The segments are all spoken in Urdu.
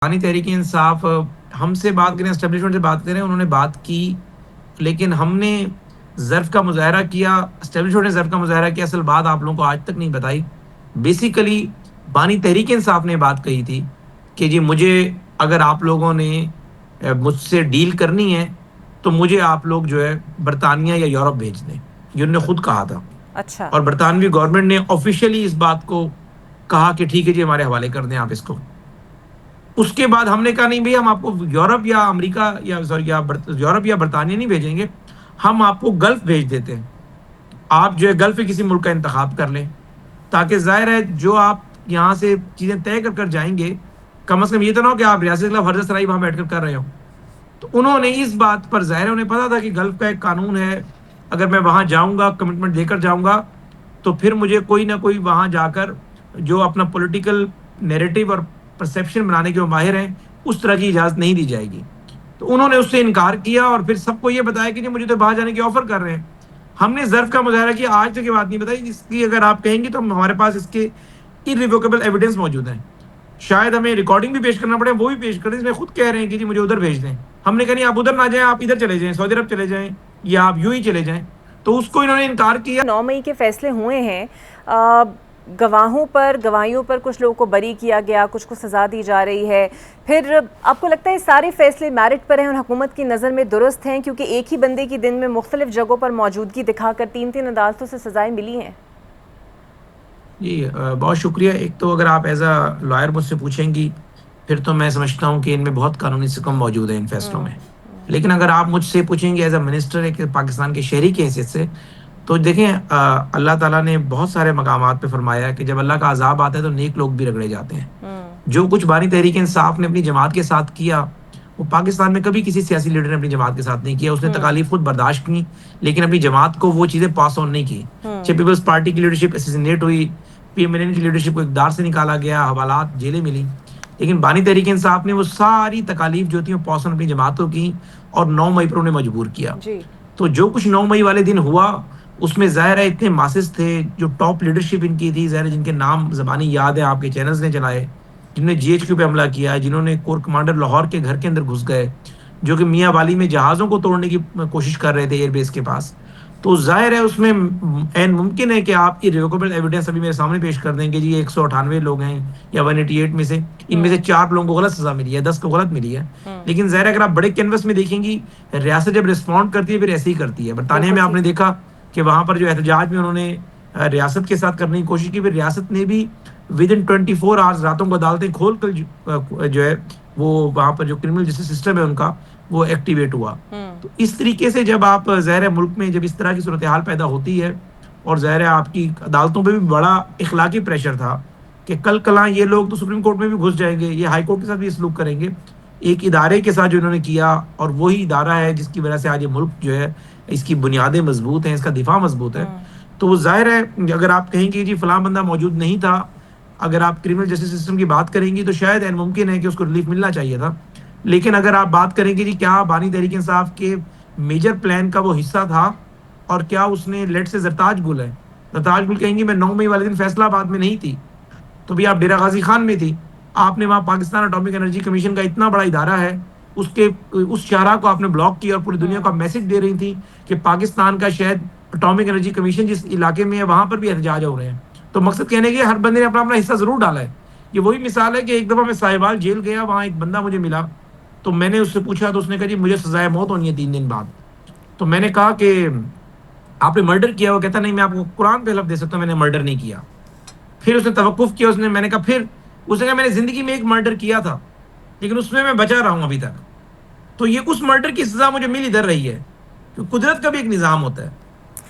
پانی تحریک انصاف ہم سے بات کریں، اسٹیبلشمنٹ سے بات کریں، انہوں نے بات کی، لیکن ہم نے ظرف کا مظاہرہ کیا، اسٹیبلشمنٹ نے ظرف کا مظاہرہ کیا. اصل بات آپ لوگوں کو آج تک نہیں بتائی. بیسیکلی بانی تحریک انصاف نے بات کہی تھی کہ جی مجھے اگر آپ لوگوں نے مجھ سے ڈیل کرنی ہے تو مجھے آپ لوگ جو ہے برطانیہ یا یورپ بھیج دیں. یہ انہوں نے خود کہا تھا، اچھا اور برطانوی گورنمنٹ نے آفیشیلی اس بات کو کہا کہ ٹھیک ہے جی ہمارے حوالے کر دیں آپ اس کو. اس کے بعد ہم نے کہا نہیں بھائی، ہم آپ کو یورپ یا امریکہ یا سوری یورپ یا برطانیہ نہیں بھیجیں گے، ہم آپ کو گلف بھیج دیتے ہیں. آپ جو ہے گلف کے کسی ملک کا انتخاب کر لیں، تاکہ ظاہر ہے جو آپ یہاں سے چیزیں طے کر جائیں گے، کم از کم یہ تو نہ ہو کہ آپ ریاست خلاف حرجت سرائی وہاں بیٹھ کر رہے ہو. تو انہوں نے اس بات پر ظاہر ہے انہیں پتا تھا کہ گلف کا ایک قانون ہے، اگر میں وہاں جاؤں گا کمٹمنٹ دے کر جاؤں گا تو پھر مجھے کوئی نہ کوئی وہاں جا کر جو اپنا پولیٹیکل نیریٹو اور پرسیپشن بنانے کے وہ ماہر ہیں، اس طرح کی اجازت نہیں دی جائے گی. تو انہوں نے اس سے انکار کیا اور پھر سب کو یہ بتایا کہ جی مجھے تو باہر جانے کی آفر کر رہے ہیں. ہم نے ظرف کا مظاہرہ کیا، آج تک یہ بات نہیں بتائی جس کی اگر آپ کہیں گے تو ہمارے پاس اس کے irrevocable ایویڈنس موجود ہیں. شاید ہمیں ریکارڈنگ بھی پیش کرنا پڑے، وہ بھی پیش کریں. اس میں خود کہہ رہے ہیں کہ جی مجھے ادھر بھیج دیں. ہم نے کہا نہیں، آپ ادھر نہ جائیں، آپ ادھر چلے جائیں، سعودی عرب چلے جائیں یا آپ یوں ہی چلے جائیں. تو اس کو انہوں نے انکار کیا. 9 مئی کے فیصلے ہوئے ہیں، گواہیوں پر کچھ لوگوں کو بری کیا گیا، کچھ کو سزا دی جا رہی ہے. پھر آپ کو لگتا ہے سارے فیصلے میرٹ پر ہیں اور حکومت کی نظر میں درست ہیں، کیونکہ ایک ہی بندے کی دن میں مختلف جگہوں پر موجودگی دکھا کر 3 عدالتوں سے سزائیں ملی ہیں؟ جی بہت شکریہ. ایک تو اگر آپ ایز اے لائر مجھ سے پوچھیں گی پھر تو میں سمجھتا ہوں کہ ان میں بہت قانونی سکم موجود ہے ان فیصلوں میں. لیکن اگر آپ مجھ سے پوچھیں گے ایز اے منسٹر ایک پاکستان کے شہری کی حیثیت سے، تو دیکھیں اللہ تعالیٰ نے بہت سارے مقامات پہ فرمایا ہے کہ جب اللہ کا عذاب آتا ہے تو نیک لوگ بھی رگڑے جاتے ہیں. جو کچھ بانی تحریک انصاف نے اپنی جماعت کے ساتھ کیا، وہ پاکستان میں کبھی کسی سیاسی لیڈر نے اپنی جماعت کے ساتھ نہیں کیا. اس نے تکالیف خود برداشت کی، لیکن اپنی جماعت کو وہ چیزیں پاس آن نہیں کی. پیپلز پارٹی کی لیڈرشپ اسیسینیٹ ہوئی، پی ایم این این کی لیڈرشپ کو اقتدار سے نکالا گیا، حوالات جیلیں ملی. لیکن بانی تحریک انصاف نے وہ ساری تکالیف جو تھیں وہ پاس آن اپنی جماعتوں کی، اور 9 مئی پر انہیں مجبور کیا. جی تو جو کچھ 9 مئی والے دن ہوا اس میں ظاہر ہے اتنے ماسز تھے، جو ٹاپ لیڈرشپ ان کی تھی، ظاہر ہے جن کے نام زبانی یاد ہے، آپ کے چینلز نے چلائے، جنہوں نے جی ایچ کیو پہ حملہ کیا، جنہوں نے کور کمانڈر لاہور کے گھر کے اندر گھس گئے، جو کہ میاں والی میں جہازوں کو توڑنے کی کوشش کر رہے تھے ایئر بیس کے پاس. تو ظاہر ہے اس میں عین ممکن ہے کہ آپ کی ریوکیبل ایویڈنس ابھی میرے سامنے پیش کر دیں کہ جی 198 لوگ ہیں یا 188 میں سے ان میں سے 4 لوگوں کو غلط سزا ملی ہے، 10 کو غلط ملی ہے. لیکن ظاہر ہے اگر آپ بڑے کینوس میں دیکھیں گی، ریاست جب رسپونڈ کرتی ہے پھر ایسے ہی کرتی ہے. برطانیہ میں آپ نے دیکھا کہ وہاں پر جو احتجاج میں انہوں نے ریاست کے ساتھ کرنے کی کوشش کی، پھر ریاست نے بھی ود ان 24 آورز راتوں کو عدالتیں کھول کر جو ہے وہ وہاں پر جو کرمنل جسٹس سسٹم ہے ان کا وہ ایکٹیویٹ ہوا. تو اس طریقے سے جب آپ ظاہر ملک میں جب اس طرح کی صورتحال پیدا ہوتی ہے، اور ظاہر آپ کی عدالتوں پہ بھی بڑا اخلاقی پریشر تھا کہ کل کلاں یہ لوگ تو سپریم کورٹ میں بھی گھس جائیں گے، یہ ہائی کورٹ کے ساتھ بھی سلوک کریں گے. ایک ادارے کے ساتھ جو انہوں نے کیا، اور وہی ادارہ ہے جس کی وجہ سے آج یہ ملک جو ہے اس کی بنیادیں مضبوط ہیں، اس کا دفاع مضبوط ہے. تو وہ ظاہر ہے اگر آپ کہیں گے جی فلاں بندہ موجود نہیں تھا، اگر آپ کرمنل جسٹس سسٹم کی بات کریں گی تو شاید ممکن ہے کہ اس کو ریلیف ملنا چاہیے تھا. لیکن اگر آپ بات کریں گے جی کیا بانی تحریک انصاف کے میجر پلان کا وہ حصہ تھا، اور کیا اس نے لیٹ سے زرتاج گل ہے، زرتاج گل کہیں گی میں 9 مئی والے دن فیصلہ آباد میں نہیں تھی، تو بھی آپ ڈیرہ غازی خان میں تھی. آپ نے وہاں پاکستان اٹامک انرجی کمیشن کا اتنا بڑا ادارہ ہے، اس شاہراہ کو آپ نے بلاک کیا اور پوری دنیا کو میسج دے رہی تھی کہ پاکستان کا شاید اٹامک انرجی کمیشن جس علاقے میں ہے وہاں پر بھی احتجاج ہو رہے ہیں. تو مقصد کہنے کے ہر بندے نے اپنا اپنا حصہ ضرور ڈالا ہے. یہ وہی مثال ہے کہ ایک دفعہ میں ساہیوال جیل گیا، وہاں ایک بندہ مجھے ملا، تو میں نے اس سے پوچھا تو اس نے کہا جی مجھے سزائے موت ہونی ہے 3 دن بعد. تو میں نے کہا کہ آپ نے مرڈر کیا؟ وہ کہتا نہیں میں آپ کو قرآن پہ لفظ دے سکتا ہوں میں نے مرڈر نہیں کیا. پھر اس نے توقف کیا، میں نے کہا پھر اس نے کہا میں نے زندگی میں ایک مرڈر کیا تھا لیکن اس میں بچا رہا ہوں ابھی تک. تو یہ اس مرڈر کی سزا مجھے مل ادھر رہی ہے کہ قدرت کا بھی ایک نظام ہوتا ہے.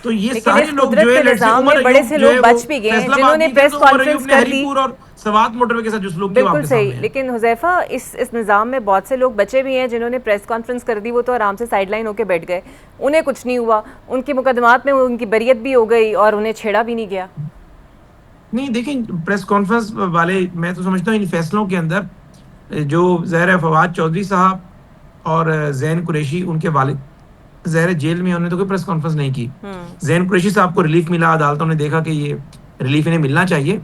تو یہ لیکن سارے اس لوگ جو قدرت ہے کے لیٹ سے نظام عمر میں بڑے ایوب سے جو لوگ ہے وہ بچ بھی گئے ہیں، فیصلہ جنہوں آباد نے نہیں تھے، پریس تو عمر ایوب کانفرنس نے کر ہری دی. پور اور سوات موٹر وے کے ساتھ جو سلوک کیا وہ آپ بالکل کے صحیح، سامنے ہے. لیکن حذیفہ اس نظام میں بہت سے لوگ بچے بھی ہیں جنہوں نے پریس کانفرنس کر دی، وہ تو آرام سے سائیڈ لائن ہو کے بیٹھ گئے، انہیں کچھ نہیں ہوا، ان کے مقدمات میں ان کی بریت بھی ہو گئی اور انہیں چھیڑا بھی نہیں گیا. نہیں دیکھیں پریس کانفرنس والے، میں تو سمجھتا ہوں ان فیصلوں کے اندر جو ظاہر فواد چودھری صاحب اور زین قریشی ان کے والد ظاہر جیل میں، انہوں نے تو کوئی پریس کانفرنس نہیں کی. زین قریشی صاحب کو ریلیف ملا، عدالتوں نے دیکھا کہ یہ ریلیف انہیں ملنا چاہیے.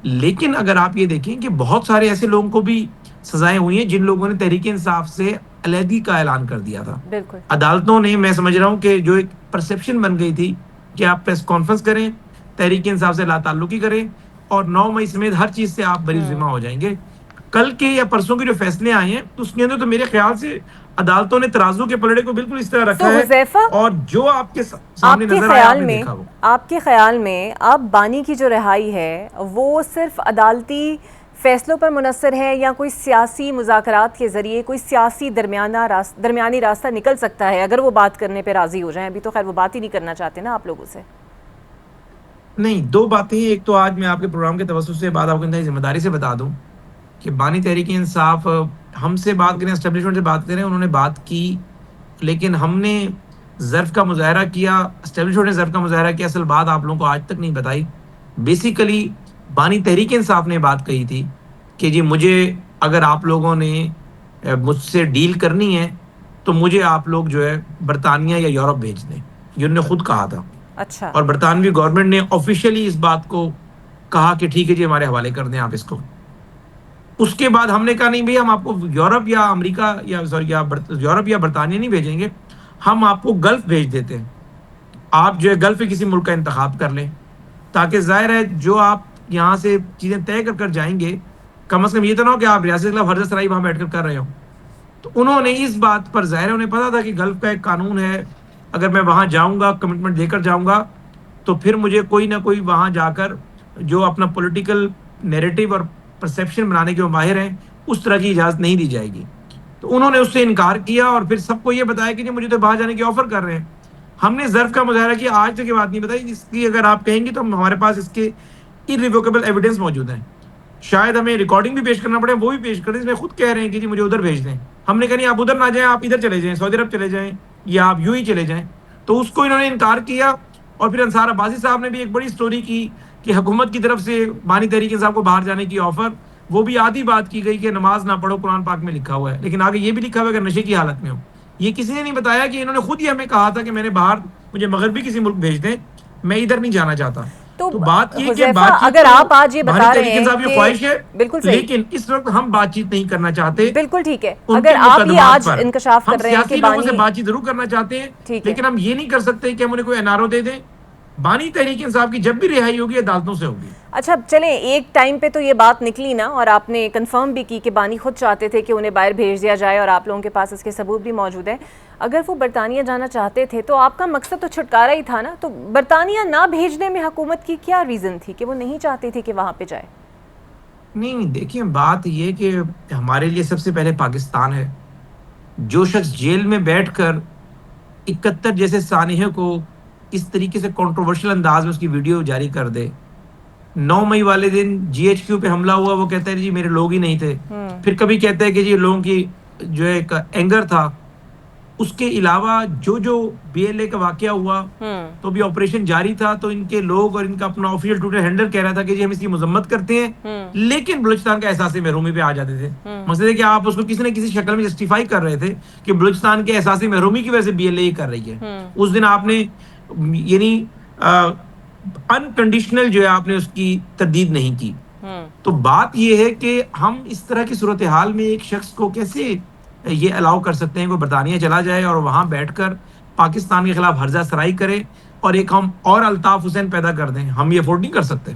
لیکن اگر آپ یہ دیکھیں کہ بہت سارے ایسے لوگوں کو بھی سزائیں ہوئی ہیں جن لوگوں نے تحریک انصاف سے علیحدگی کا اعلان کر دیا تھا. بالکل عدالتوں نے, میں سمجھ رہا ہوں کہ جو ایک پرسیپشن بن گئی تھی کہ آپ پریس کانفرنس کریں, تحریک انصاف سے لا تعلقی کریں اور 9 مئی سمیت ہر چیز سے آپ بری ذمہ ہو جائیں گے. کل کے یا پرسوں کے جو فیصلے آئے ہیں تو اس کے اندر تو میرے خیال سے عدالتوں نے ترازو کے پلڑے کو بالکل اس طرح رکھا تو ہے, حذیفہ اور جو آپ کے آپ سامنے کے نظر آیا آپ نے دیکھا وہ. آپ کے خیال میں اب بانی کی جو رہائی ہے وہ صرف عدالتی فیصلوں پر منحصر ہے یا کوئی سیاسی مذاکرات کے ذریعے کوئی سیاسی درمیانی راستہ نکل سکتا ہے اگر وہ بات کرنے پہ راضی ہو جائیں؟ ابھی تو خیر وہ بات ہی نہیں کرنا چاہتے نا آپ لوگوں سے. نہیں, دو باتیں ہیں. ایک تو آج میں آپ کے پروگرام کے توسط سے بات آپ کو انتہائی ذمہ داری سے بتا دوں کہ بانی تحریک انصاف ہم سے بات کریں, اسٹیبلشمنٹ سے بات کریں, انہوں نے بات کی لیکن ہم نے ظرف کا مظاہرہ کیا, اسٹیبلشمنٹ نے ظرف کا مظاہرہ کیا. اصل بات آپ لوگوں کو آج تک نہیں بتائی. بیسیکلی بانی تحریک انصاف نے بات کہی تھی کہ جی مجھے اگر آپ لوگوں نے مجھ سے ڈیل کرنی ہے تو مجھے آپ لوگ جو ہے برطانیہ یا یورپ بھیج دیں. یہ انہوں نے خود کہا تھا, اچھا اور برطانوی گورنمنٹ نے آفیشیلی اس بات کو کہا کہ ٹھیک ہے جی ہمارے حوالے کر دیں آپ اس کو. اس کے بعد ہم نے کہا نہیں بھائی, ہم آپ کو یورپ یا امریکہ یا یورپ یا برطانیہ نہیں بھیجیں گے, ہم آپ کو گلف بھیج دیتے ہیں. آپ جو ہے گلف کے کسی ملک کا انتخاب کر لیں, تاکہ ظاہر ہے جو آپ یہاں سے چیزیں طے کر جائیں گے کم از کم یہ تو نہ ہو کہ آپ ریاست کے خلاف ہرجہ سرائی وہاں بیٹھ کر رہے ہو. تو انہوں نے اس بات پر, ظاہر ہے انہیں پتا تھا کہ گلف کا ایک قانون ہے, اگر میں وہاں جاؤں گا کمٹمنٹ دے کر جاؤں گا تو پھر مجھے کوئی نہ کوئی وہاں جا کر جو اپنا پولیٹیکل نیریٹو اور پرسیپشن بنانے کے ماہر ہیں اس طرح کی اجازت نہیں دی جائے گی. تو انہوں نے اس سے انکار کیا اور پھر سب کو یہ بتایا کہ مجھے تو باہر جانے کی آفر کر رہے ہیں. ہم نے ظرف کا مظاہرہ کیا, آج تک یہ بات نہیں بتائی, جس کی اگر آپ کہیں گے تو ہمارے پاس اس کے irrevocable ایویڈنس موجود ہیں. شاید ہمیں ریکارڈنگ بھی پیش کرنا پڑے, وہ بھی پیش کریں, اس میں خود کہہ رہے ہیں کہ جی مجھے ادھر بھیج دیں. ہم نے کہا نہیں آپ ادھر نہ جائیں, آپ ادھر چلے جائیں, سعودی عرب چلے جائیں یا آپ یوں ہی چلے جائیں. تو اس کو انہوں نے انکار کیا. اور پھر انصار عباسی صاحب نے بھی ایک بڑی سٹوری کی کہ حکومت کی طرف سے بانی تحریک انصاف کو باہر جانے کی آفر, وہ بھی آدھی بات کی گئی کہ نماز نہ پڑھو, قرآن پاک میں لکھا ہوا ہے, لیکن آگے یہ بھی لکھا ہوا ہے کہ نشے کی حالت میں ہو. یہ کسی نے نہیں بتایا کہ انہوں نے خود ہی ہمیں کہا تھا کہ میں نے باہر, مجھے مغربی کسی ملک بھیج دیں, میں ادھر نہیں جانا چاہتا. تو بات یہ کہ حذیفہ بات چیت اگر آپ آج یہ بتا رہے ہیں کی خواہش ہے, بالکل صحیح, لیکن اس وقت ہم بات چیت نہیں کرنا چاہتے. بالکل ٹھیک ہے, ان اگر کے آپ یہ مقدمات آج پر انکشاف ہم کر رہے ہیں کہ سیاسی لوگوں سے بانی, بات چیت ضرور کرنا چاہتے ہیں, ٹھیک ہے, لیکن ہم یہ نہیں کر سکتے کہ ہم انہیں کوئی NRO دے دیں. بانی تحریک انصاف کی جب بھی رہائی ہوگی عدالتوں سے ہوگی. اچھا چلیں, ایک ٹائم پہ تو یہ بات نکلی نا, اور آپ نے کنفرم بھی کی کہ بانی خود چاہتے تھے کہ انہیں باہر بھیج دیا جائے, اور آپ لوگوں کے پاس اس کے ثبوت بھی موجود ہیں. اگر وہ برطانیہ جانا چاہتے تھے تو آپ کا مقصد تو چھٹکارا ہی تھا نا, تو برطانیہ نہ بھیجنے میں حکومت کی کیا ریزن تھی کہ وہ نہیں چاہتی تھی کہ وہاں پہ جائے؟ نہیں دیکھیں, بات یہ کہ ہمارے لیے سب سے پہلے پاکستان ہے. جو شخص جیل میں بیٹھ کر 71 جیسے سانحے کو اس طریقے سے کنٹروورشل انداز میں اس کی ویڈیو جاری کر دے, 9 مئی والے دن GHQ پہ حملہ ہوا, وہ کہتا ہے جی میرے لوگ ہی نہیں تھے. پھر کبھی کہتا ہے کہ جی لوگوں کی جو ایک اینگر تھا. اس کے علاوہ جو BLA کا واقعہ ہوا تو بھی آپریشن جاری تھا, تو ان کے لوگ اور ان کا اپنا آفیشیل ٹویٹر ہینڈل کہہ رہا تھا کہ جی ہم اس کی مذمت کرتے ہیں, لیکن بلوچستان کا احساس محرومی پہ آ جاتے تھے. مقصد ہے کہ آپ اس کو کسی نہ کسی شکل میں جسٹیفائی کر رہے تھے کہ بلوچستان کے احساس محرومی کی وجہ سے BLA کر رہی ہے. اس دن آپ نے یعنی انکنڈیشنل جو ہے آپ نے اس کی تردید نہیں کی. تو بات یہ ہے کہ ہم اس طرح کی صورتحال میں ایک شخص کو کیسے یہ الاؤ کر سکتے ہیں کہ برطانیہ چلا جائے اور وہاں بیٹھ کر پاکستان کے خلاف ہرجہ سرائی کرے اور ایک ہم اور الطاف حسین پیدا کر دیں. ہم یہ افورڈ نہیں کر سکتے.